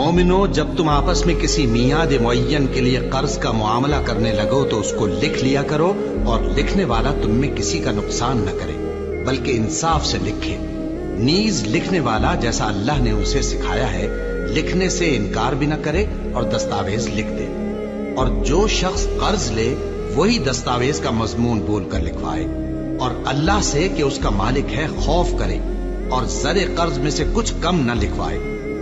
مومنو، جب تم آپس میں کسی میعاد معین کے لیے قرض کا معاملہ کرنے لگو تو اس کو لکھ لیا کرو، اور لکھنے والا تم میں کسی کا نقصان نہ کرے بلکہ انصاف سے لکھے۔ نیز لکھنے والا جیسا اللہ نے اسے سکھایا ہے لکھنے سے انکار بھی نہ کرے اور دستاویز لکھ دے، اور جو شخص قرض لے وہی دستاویز کا مضمون بول کر لکھوائے، اور اللہ سے کہ اس کا مالک ہے خوف کرے، اور زر قرض میں سے کچھ کم نہ لکھوائے۔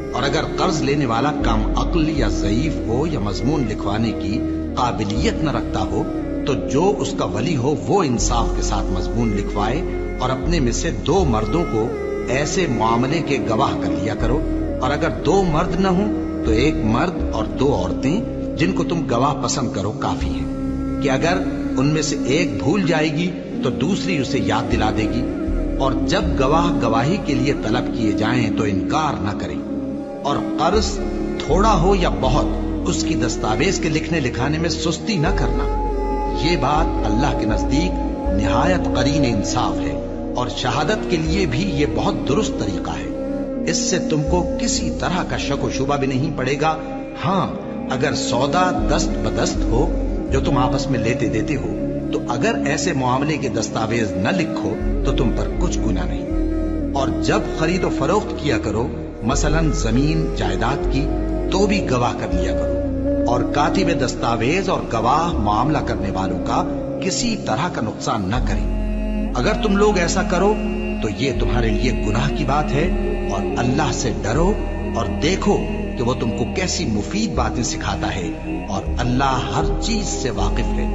اور اگر قرض لینے والا کم عقل یا ضعیف ہو یا مضمون لکھوانے کی قابلیت نہ رکھتا ہو تو جو اس کا ولی ہو وہ انصاف کے ساتھ مضمون لکھوائے، اور اپنے میں سے 2 مردوں کو ایسے معاملے کے گواہ کر لیا کرو، اور اگر 2 مرد نہ ہوں تو 1 مرد اور 2 عورتیں جن کو تم گواہ پسند کرو کافی ہیں، کہ اگر ان میں سے ایک بھول جائے گی تو دوسری اسے یاد دلا دے گی، اور جب گواہ گواہی کے لیے طلب کیے جائیں تو انکار نہ کریں۔ اور قرض تھوڑا ہو یا بہت اس کی دستاویز کے لکھنے لکھانے میں سستی نہ کرنا، یہ بات اللہ کے نزدیک نہایت قرین انصاف ہے، اور شہادت کے لیے بھی یہ بہت درست طریقہ ہے۔ اس سے تم کو کسی طرح کا شک و شبہ بھی نہیں پڑے گا۔ ہاں، اگر سودا دست بدست ہو جو تم آپس میں لیتے دیتے ہو تو اگر ایسے معاملے کے دستاویز نہ لکھو تو تم پر کچھ گناہ نہیں۔ اور جب خرید و فروخت کیا کرو، مثلا زمین جائیداد کی، تو بھی گواہ کر لیا کرو، اور کاتب دستاویز اور گواہ معاملہ کرنے والوں کا کسی طرح کا نقصان نہ کریں۔ اگر تم لوگ ایسا کرو تو یہ تمہارے لیے گناہ کی بات ہے، اور اللہ سے ڈرو اور دیکھو کہ وہ تم کو کیسی مفید باتیں سکھاتا ہے، اور اللہ ہر چیز سے واقف ہے۔